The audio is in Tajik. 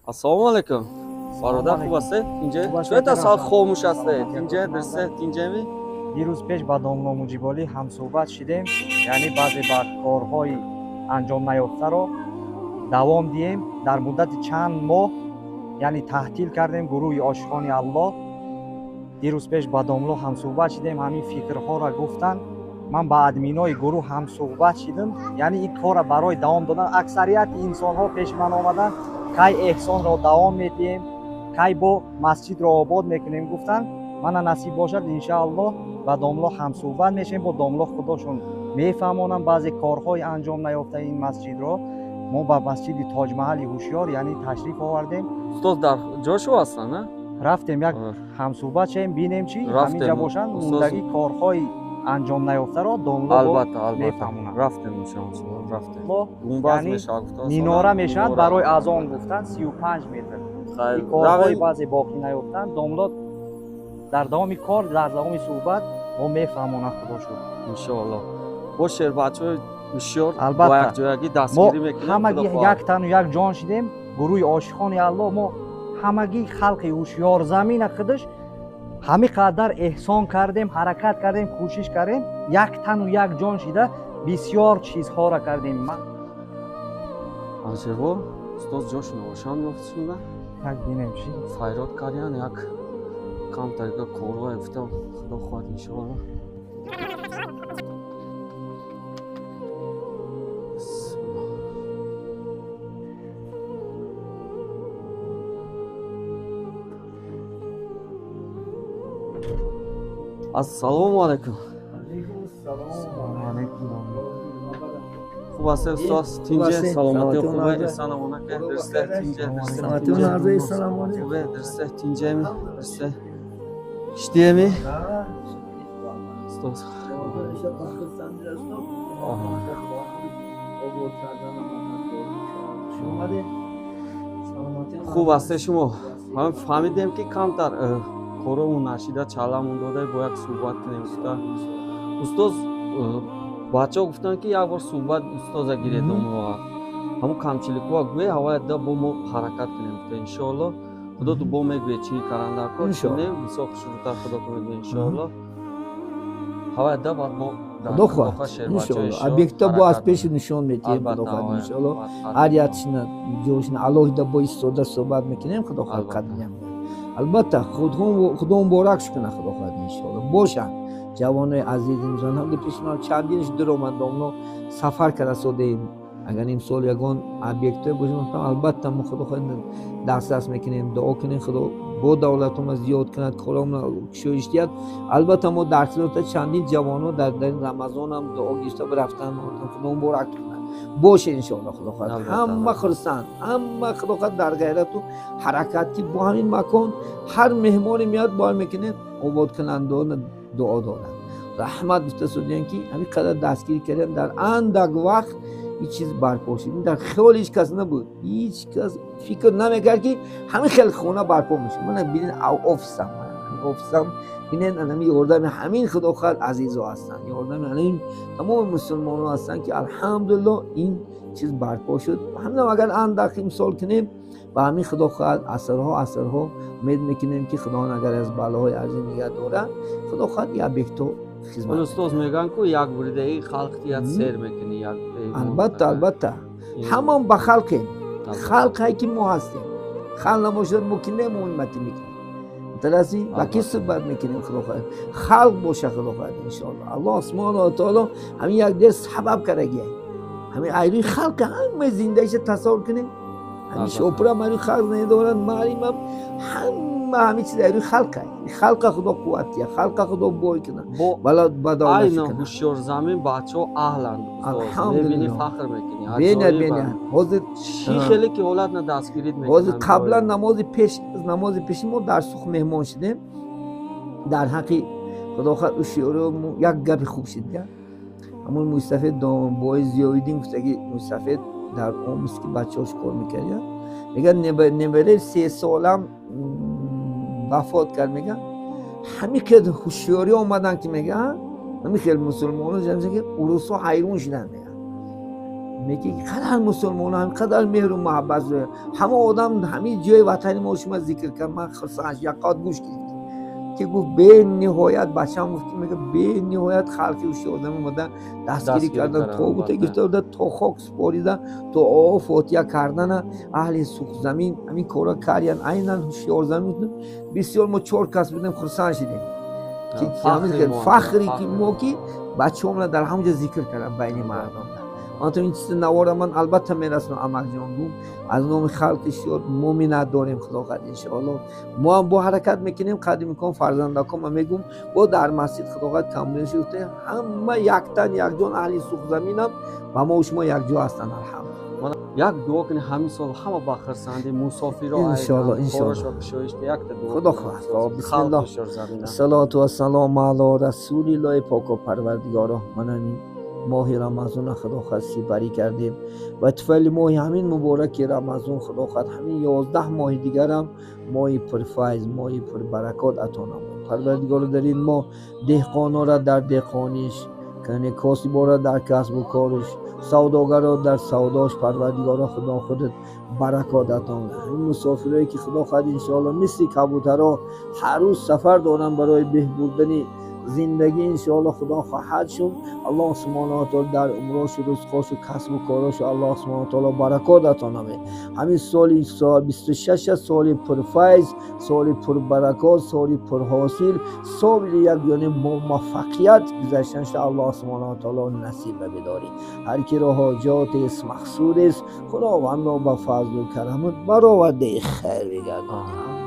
Ассалому алейкум. Бародар хуб ҳастед? Инҷа чӯ тасал хомӯш ҳастед? Инҷа дирсед инҷами? дирӯз пеш ба домно муҷиболӣ ҳамсӯҳбат шидем, яъне баъзе ба корҳои анҷом наёфтаро давом диҳем. Дар муддати чанд моҳ яъне таҳтил кардем гурӯҳи ошиқони Аллоҳ. дирӯз пеш ба домно ҳамсӯҳбат шидем, ҳамин фикрҳоро гуфтанд. ман ба админои гурӯҳ ҳамсӯҳбат шидам, яъне ин корро барои давом додан аксарияти инсонҳо пеши ман омадан, кай эҳсонро давом медиҳем, кай бо масҷидро обод мекунем гуфтанд. мана насиб бошад иншааллоҳ ба домло ҳамсӯҳбат мешавем, бо домло худошон мефаҳмонанд баъзе корҳои анҷом наёфтаи ин масҷидро. мо ба масҷиди тоҷмаҳали ҳушёр яъне ташриф овардем. Устоз дар ҷошо ҳастанд, а? рафтем як ҳамсӯҳбат шавем, бинем чи ҳаминҷа бошанд, мундагӣ корҳои анҷом наёфтаро домло мефаҳмонанд. Рафтем иншоаллоҳ, рафтем. Яъне минора мешавад барои азон гуфтан 35 метр. ин корҳои баъзе боқӣ наёфтанд, домло дар давоми кор, дар давоми суҳбат мо мефаҳмонад худо шукр. Иншоаллоҳ. Бошед бачаҳои ҳушёр албатта ба якҷоягӣ дастгирӣ мекунем. ҳамагӣ як тану як ҷон шидем, гурӯҳи ошиқони Аллоҳ. мо ҳамагӣ халқи ҳушёр замина худаш ҳами қадар эҳсон кардем, ҳаракат кардем, кӯшиш кардем, як тану як ҷон шида бисёр чизҳоро кардем. Аҷаба, устоз ҷошон ошанд гуфтшуда? як бинем чи файрод кардиян, як кам тариқа корҳо ефта, худо хоҳад иншоаллоҳ. Ассалому алейкум. Хуб ҳастед устоз? Тинҷа саломатӣ хубе? Саломонака дирсе тинҷа дирсе. Хубе дирсе тинҷами дирсе. Иштиями? Устоз. Хуб ҳастед шумо? Ҳам фаҳмидем ки камтар коромон нашида чаламон дода бо як суҳбат кунем гуфта. Устоз бачаҳо гуфтанд ки як бор суҳбат устоза гиред омова. Ҳамун камчиликҳоа гӯе ҳавая да бо мо ҳаракат кунем гуфта. Иншоаллоҳ худо ду бо мегӯе чи карандакор шунем бисёр хушрӯтар худо мегӯе иншоаллоҳ. ҳавая да баъд мо خدا خواهد انشالله объекта бо аз пеш нишон метиҳем худо хоҳад иншоаллоҳ ҳар якшина ҷойшина алоҳида бо истода суҳбат мекунем худо хоҳад қадам. албатта худо муборак кунад худо хоҳад иншоаллоҳ. бошанд ҷавонои азиз имзон ҳам пешино чандинш дуромад домно сафар карда содем. агар имсол ягон объекта бошад албатта мо худо хоҳад дастрас мекунем, дуо кунем худо бо давлатума зиёд кунад, коромна кушоиш диҳад. албатта мо дар хизмати чандин ҷавоно дар рамазон ҳам дуо гирифта рафтан, худо муборак кунад. боше иншоаллоҳ худо хоҳад. ҳама хурсанд, ҳама худо хоҳад дар ғайрату ҳаракат ки бо ҳамин макон ҳар меҳмоне меяд бо мекунем ободкунандона дуо доданд. раҳмат гуфта судем ки ҳамин қадар дастгирӣ кардем дар андак вақт هیچ چیز برپا شد. این در خیال هیچ کس نبود. هیچ کس فکر نمیکرد که همین خیلی خونه برپا میشه. من ببینین آفیسم ببینین همین یاردم همین خدا خواهد عزیزا هستن. یاردم همین تمام مسلمان‌ها هستن که الحمدلله این چیز برپا شد. همین اگر اندک امسال کنیم و همین خدا خواهد عصرها امید میکنیم که خدا اگر از بلاهای عظیم نگه داره خدا خواهد یا بهتر خدمت. устоз мегӯян ку як буридаи халқият сер мекунӣ як. албатта ҳамон ба халқем. халқае ки мо ҳастем. халқ набошад мо ки немоҳиматӣ мекунем. тараси ба ки суҳбат мекунем худо хоҳад. халқ боша худо хоҳад иншоаллоҳ. аллоҳ субҳанаҳу ва таоло ҳамин як дер сабаб карагия. ҳамин айрӯи халқа ҳамаи зиндаиша тасаввур кунем. ҳамин шопурам айрӯи халқ недорад, маълимам ҳама ҳамин чиз айрӯи халқа. халқа худо қувват дия, халқа худо бой кунад. айна ҳушёрзамин бачаҳо аҳланд. мебини фахр мекунӣ. бена ҳозир чӣ хеле ки ҳолат на дастгирид мекунанд. ҳозир қаблан намози пеши мо дар сух меҳмон шудем. дар ҳаққи худо хоҳад ҳушёрӣ як гапи хуб шид. ҳамон мустафед бои зиёиддин гуфта ки мустафед дар омис ки бачаҳош кор мекард мегӯяд небараи 3 солам вафот кард. мегӯяд ҳамин қадр ҳушёрӣ омаданд ки мегӯяд ҳамин хел мусулмонон ҷамъ ки урусҳо ҳайрон шуданд. میگه قدر مسلمان هم قدر مهر و محبت داره. همه آدم همین جای وطن ما شما ذکر کرد، من خرسانش یقات گوش کردم که گفت به نهایت بچه‌م گفت میگه به نهایت خلقی و شادم اومدن دستگیری کردن، تابوت گرفته بودن، تا خاک سپاریدن، تا آب فاتحه کردن اهل سوخ زمین همین کارا کردن. عیناً هوشیار زمین بسیار ما 4 کس بودیم خرسان شدیم که همین فخری که ما که بچه‌ام در همونجا ذکر کردن بین مردم. من تو این چیز نوارم من البته میرسم عمق جان دوم از نام خلق شد مومنت داریم خدا قد انشاءالله ما هم با حرکت میکنیم قدم میکنم فرزندکم من میگم با در مسجد خدا قد کامل شده همه یک تن یک جان اهل سوخ زمینم و ما و شما یک جا هستن الحمد. یک دعا کنی همین سال همه با خرسندی مسافر ان شاء الله یک تا دعا خدا. بسم الله صلوات و سلام علی رسول الله پاک و پروردگار. من همین ماه رمضان خدا خاصی بری کردیم و طفل ماه همین مبارک رمضان خدا خواهد همین 11 ماه دیگر هم ماه پر فیض ماه پر برکات عطا نماید. پروردگار در این ماه دهقانا را در دهقانیش، کنه کاسبا را در کسب و کارش، سوداگر را در سوداش پروردگار خدا خودت برکات عطا نماید. این مسافرایی که خدا خواهد ان شاء الله مثل کبوترها هر روز سفر دارن برای بهبودنی زندگی ان شاء الله خدا خواهد شد. الله سبحانه و تعالی در عمرش و رزقش و کسب و کارش الله سبحانه و تعالی برکات عطا نماید. همین سال 26 سال پر فیض، سال پر برکات، سال پر حاصل، سال یک یعنی موفقیت گذشتن شد الله سبحانه و تعالی نصیب بداری. هر کی را حاجات است مقصود است خداوند با فضل و کرم برآورده خیر بگرداند.